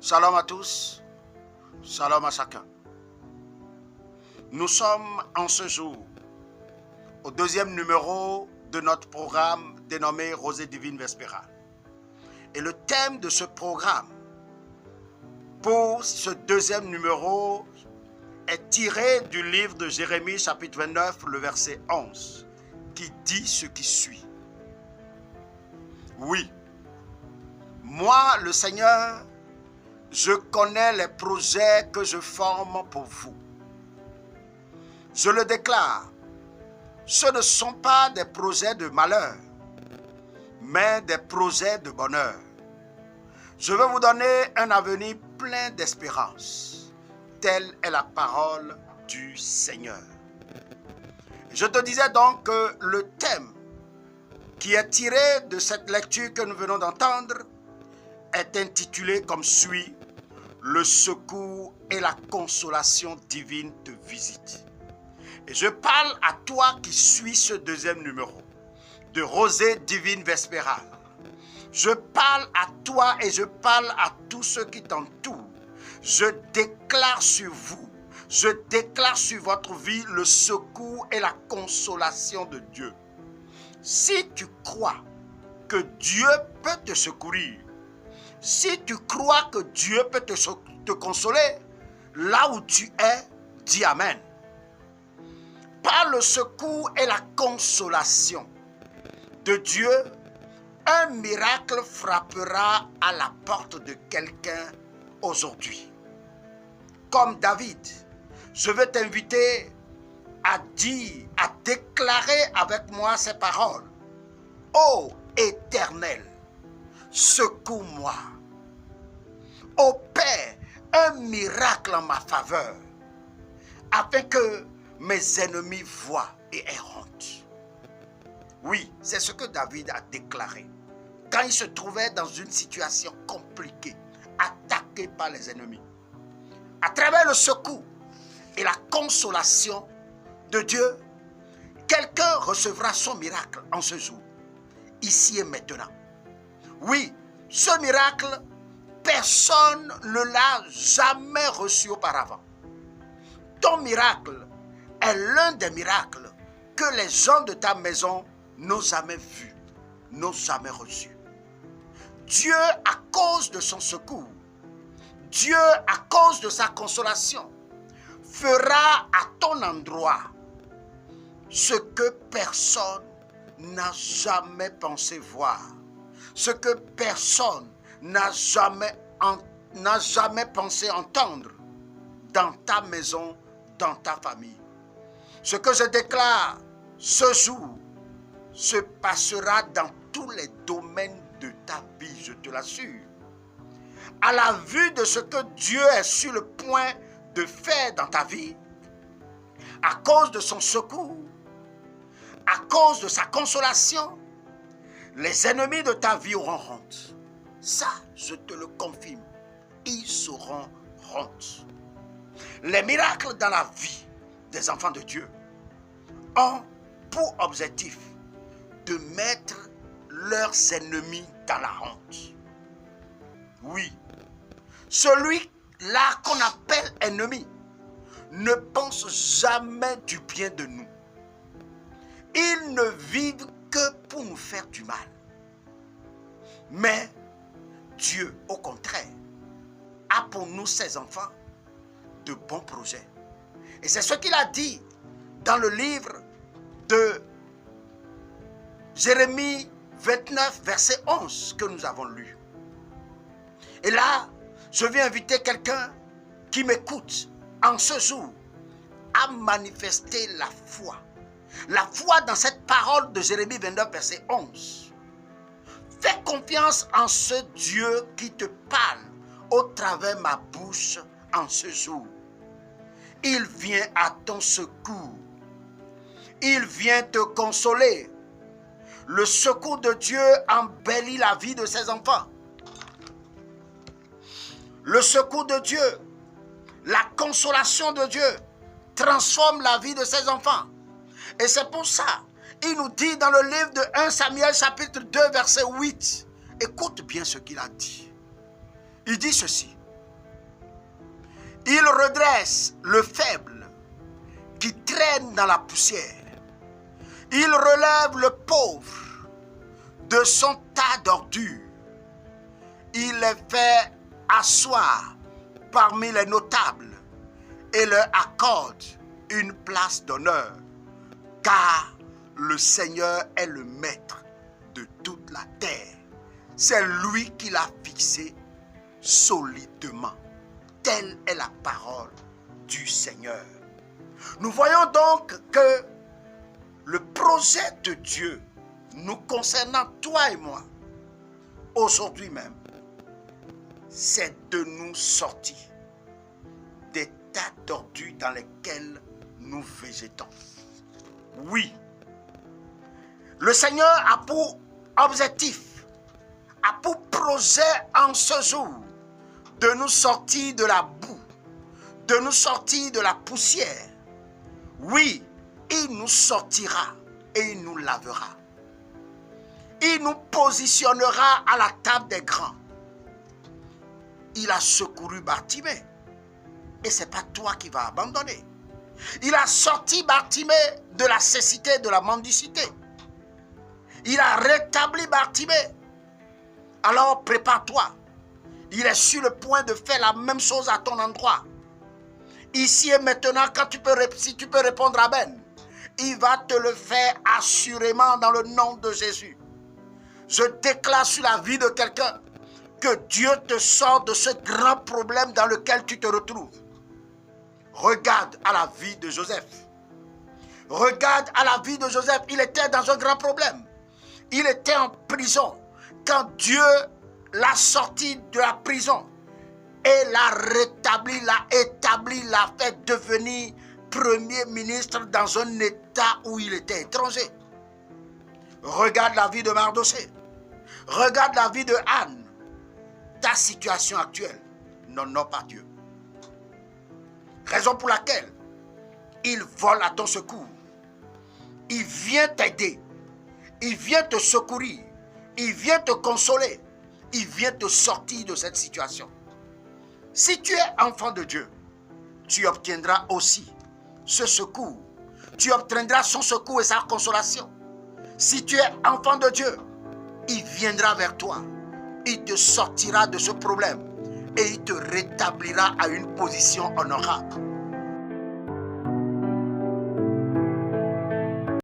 Shalom à tous, shalom à chacun. Nous sommes en ce jour au deuxième numéro de notre programme dénommé Rosée Divine Vespérale. Et le thème de ce programme pour ce deuxième numéro est tiré du livre de Jérémie chapitre 29, le verset 11, qui dit ce qui suit. Oui, moi le Seigneur, je connais les projets que je forme pour vous. Je le déclare, ce ne sont pas des projets de malheur, mais des projets de bonheur. Je veux vous donner un avenir plein d'espérance. Telle est la parole du Seigneur. Je te disais donc que le thème qui est tiré de cette lecture que nous venons d'entendre est intitulé comme suit: le secours et la consolation divine te visitent. Et je parle à toi qui suis ce deuxième numéro de Rosée Divine Vespérale. Je parle à toi et je parle à tous ceux qui t'entourent. Je déclare sur vous, je déclare sur votre vie le secours et la consolation de Dieu. Si tu crois que Dieu peut te secourir, si tu crois que Dieu peut te consoler, là où tu es, dis Amen. Par le secours et la consolation de Dieu, un miracle frappera à la porte de quelqu'un aujourd'hui. Comme David, je veux t'inviter à dire, à déclarer avec moi ces paroles. Ô Éternel, secours-moi. Ô Père, un miracle en ma faveur, afin que mes ennemis voient et aient honte. Oui, c'est ce que David a déclaré quand il se trouvait dans une situation compliquée, attaqué par les ennemis. À travers le secours et la consolation de Dieu, quelqu'un recevra son miracle en ce jour, ici et maintenant. Oui, ce miracle, personne ne l'a jamais reçu auparavant. Ton miracle est l'un des miracles que les gens de ta maison n'ont jamais vus, n'ont jamais reçus. Dieu, à cause de son secours, Dieu, à cause de sa consolation, fera à ton endroit ce que personne n'a jamais pensé voir, ce que personne n'a jamais pensé entendre dans ta maison, dans ta famille. Ce que je déclare ce jour se passera dans tous les domaines de ta vie, je te l'assure. À la vue de ce que Dieu est sur le point de faire dans ta vie, à cause de son secours, à cause de sa consolation, les ennemis de ta vie auront honte. Ça, je te le confirme. Ils auront honte. Les miracles dans la vie des enfants de Dieu ont pour objectif de mettre leurs ennemis dans la honte. Oui, celui-là qu'on appelle ennemi ne pense jamais du bien de nous. Ils ne vivent que pour nous faire du mal. Mais Dieu, au contraire, a pour nous, ses enfants, de bons projets. Et c'est ce qu'il a dit dans le livre de Jérémie 29, verset 11, que nous avons lu. Et là, je vais inviter quelqu'un qui m'écoute en ce jour à manifester la foi. La foi dans cette parole de Jérémie 29, verset 11. Fais confiance en ce Dieu qui te parle au travers de ma bouche en ce jour. Il vient à ton secours. Il vient te consoler. Le secours de Dieu embellit la vie de ses enfants. Le secours de Dieu, la consolation de Dieu transforme la vie de ses enfants. Et c'est pour ça, il nous dit dans le livre de 1 Samuel chapitre 2 verset 8, écoute bien ce qu'il a dit. Il dit ceci: Il redresse le faible qui traîne dans la poussière. Il relève le pauvre de son tas d'ordures. Il les fait asseoir parmi les notables et leur accorde une place d'honneur, car le Seigneur est le maître de toute la terre. C'est lui qui l'a fixé solidement. Telle est la parole du Seigneur. Nous voyons donc que le projet de Dieu nous concernant, toi et moi, aujourd'hui même, c'est de nous sortir des tas d'ordures dans lesquels nous végétons. Oui, le Seigneur a pour objectif, a pour projet en ce jour de nous sortir de la boue, de nous sortir de la poussière. Oui, il nous sortira et il nous lavera. Il nous positionnera à la table des grands. Il a secouru Bartimée. Et ce n'est pas toi qui vas abandonner. Il a sorti Bartimée de la cécité, de la mendicité. Il a rétabli Bartimée. Alors prépare-toi. Il est sur le point de faire la même chose à ton endroit. Ici et maintenant, si tu peux répondre Amen, il va te le faire assurément dans le nom de Jésus. Je déclare sur la vie de quelqu'un que Dieu te sort de ce grand problème dans lequel tu te retrouves. Regarde à la vie de Joseph. Regarde à la vie de Joseph. Il était dans un grand problème. Il était en prison. Quand Dieu l'a sorti de la prison et l'a rétabli, l'a établi, l'a fait devenir premier ministre dans un état où il était étranger. Regarde la vie de Mardochée. Regarde la vie de Anne. Ta situation actuelle n'honore pas Dieu. Raison pour laquelle il vole à ton secours. Il vient t'aider. Il vient te secourir. Il vient te consoler. Il vient te sortir de cette situation. Si tu es enfant de Dieu, tu obtiendras aussi ce secours. Tu obtiendras son secours et sa consolation. Si tu es enfant de Dieu, il viendra vers toi. Il te sortira de ce problème et il te rétablira à une position honorable.